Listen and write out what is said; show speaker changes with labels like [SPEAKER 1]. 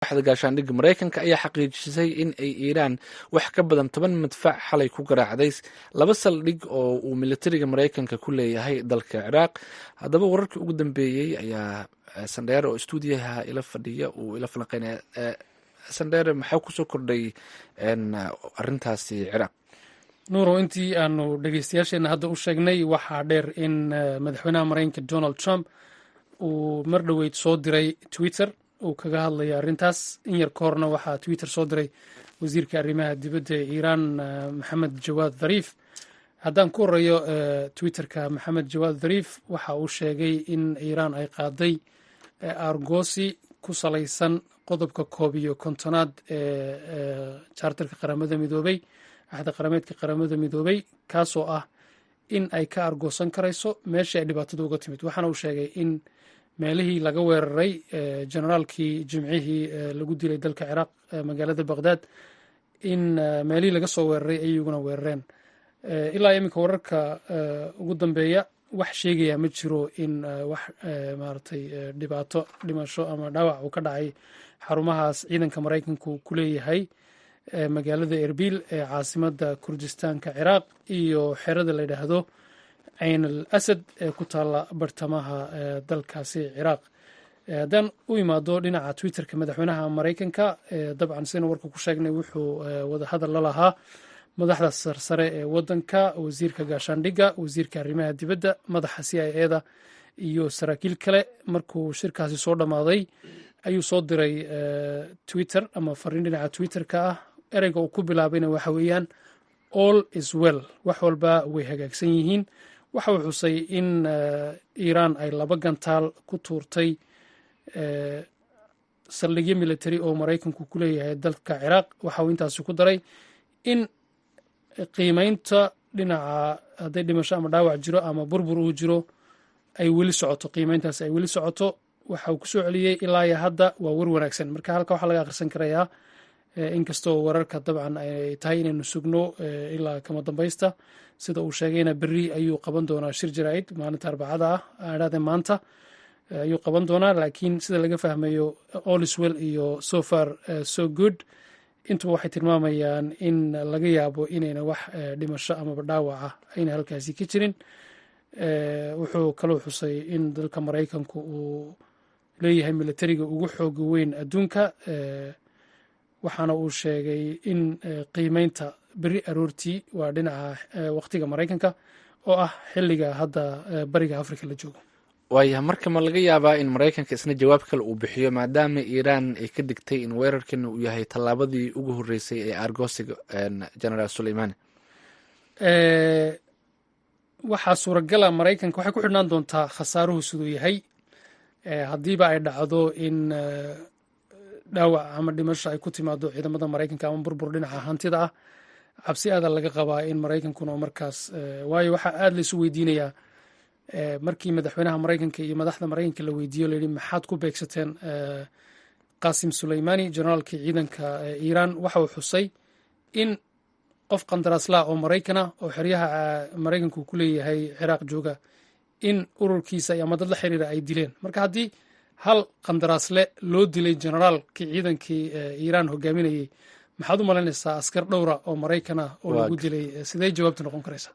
[SPEAKER 1] waaxda gaashaandhigga Mareykanka ayaa xaqiijisay in ay Iiraan wax ka badan 10 madfac xalay ku garaacday 2 saldhig oo uu militariga Mareykanka ku leeyahay dalka Ciraaq. Haddaba wararkii ugu dambeeyay ayaa Sandheer oo stuudiyaha ila fadhiya uu ila falanqeynaya. Sandheer, maxaa kusoo kordhay arrintaasi Ciraaq?
[SPEAKER 2] nuuro, intii aanu dhegeystayaasheena hadda u sheegnay waxaa dheer in madaxweynaha Mareykanka Donald Trump uu mar dhoweyd soo diray Twitter uu kaga hadlaya arrintaas. in yar ka horna waxaa Twitter soo diray wasiirka arrimaha dibadda ee Iiraan Maxamed Jawaad Dhariif. haddaan ku horeeyo Twitterka Maxamed Jawaad Dhariif waxa uu sheegay in Iiraan ay qaaday argoosi ku salaysan qodobka 11aad ee charterka qaramada midoobay, axda qarameedka qaramada midoobay, kaasoo ah in ay ka argoosan karayso meeshii ay dhibaatadu uga timid. waxaana uu sheegay in meelihii laga weeraray generaalkii jimcihii lagu dilay dalka Ciraaq magaalada Baghdad, in meelihii laga soo weeraray ayaguna weerareen. ilaa iminka wararka ugu dambeeya wax sheegaya ma jiro in wax maaragtay dhibaato, dhimasho ama dhaawac uu ka dhacay xarumahaas ciidanka Mareykanku ku leeyahay magaalada Erbil ee caasimadda Kurdistaanka Ciraaq iyo xerada la yidhaahdo Cayn al Asad ee ku taalla bartamaha dalkaasi Ciraaq. haddaan u imaado dhinaca Twitterka madaxweynaha Mareykanka, dabcan sidaynu warka ku sheegnay wuxuu wada hadal la lahaa madaxda sarsare ee wadanka, wasiirka gaashaandhigga, wasiirka arrimaha dibadda, madaxa CIA-da iyo saraakiil kale. markuu shirkaasi soo dhammaaday ayuu soo diray Twitter ama fariin dhinaca Twitterka ah. ereyga uu ku bilaabayna waxa weeyaan all is well, wax walba way hagaagsan yihiin. waxa uu xusay in Iiraan ay 2 gantaal ku tuurtay saldhigyo military oo Mareykanku ku leeyahay dalka Ciraaq. waxa uu intaasi ku daray in qiimeynta dhinaca hadday dhimasho ama dhaawac jiro ama burbur uu jiro ay weli socoto, qiimeyntaas ay weli socoto. waxa uu ku soo celiyey ilaa iyo hadda waa war wanaagsan. marka halka waxaa laga akhrisan karayaa inkastoo wararka dabcan ay tahay inaynu sugno ilaa kama dambaysta. sida uu sheegayna berri ayuu qaban doonaa shir jaraa'id, maalinta Arbacada ah maanta ayuu qaban doonaa. laakiin sida laga fahmayo all is well iyo so far so good intuba waxay tilmaamayaan in laga yaabo inayna wax dhimasho amaba dhaawaca ayna halkaasi ka jirin. wuxuu kaloo xusay in dalka Mareykanku uu leeyahay militariga ugu xooga weyn adduunka. waxaana uu sheegay in qiimeynta beri aroortii waa dhinaca waqtiga Mareykanka oo ah xilliga hadda bariga Afrika la joogo.
[SPEAKER 1] waayahay, marka ma laga yaabaa in Mareykanka isna jawaab kale uu bixiyo maadaama Iiraan ay ka digtay in weerarkan uu yahay tallaabadii ugu horeysay ee argoosiga generaal Soleimani?
[SPEAKER 2] waxaa suuragala Mareykanka waxay ku xidhnaan doontaa khasaaruhu siduu yahay. haddiiba ay dhacdo in dhaawac ama dhimasho ay ku timaado ciidamada Mareykanka ama burbur dhinaca hantida ah, cabsi aada laga qabaa in Mareykankuna markaas waayo waxaa aada la isu weydiinayaa markii madaxweynaha Mareykanka iyo madaxda Mareykanka la weydiiyo la yidhi maxaad ku beegsateen Qasim Soleimani, generaalkii ciidanka Iiraan, waxa uu xusay in qof qandaraaslaa oo Maraykana oo xeryaha Mareykanku ku leeyahay Ciraaq jooga in ururkiisa ama dad la xiriira ay dileen. marka haddii hal qandaraasle loo dilay generaalkii ciidankii Iiraan hogaaminayay, maxaad u malaynaysaa askar dhowra oo Maraykan ah oo lagu dilay, sidee jawaabtu noqon karaysaa?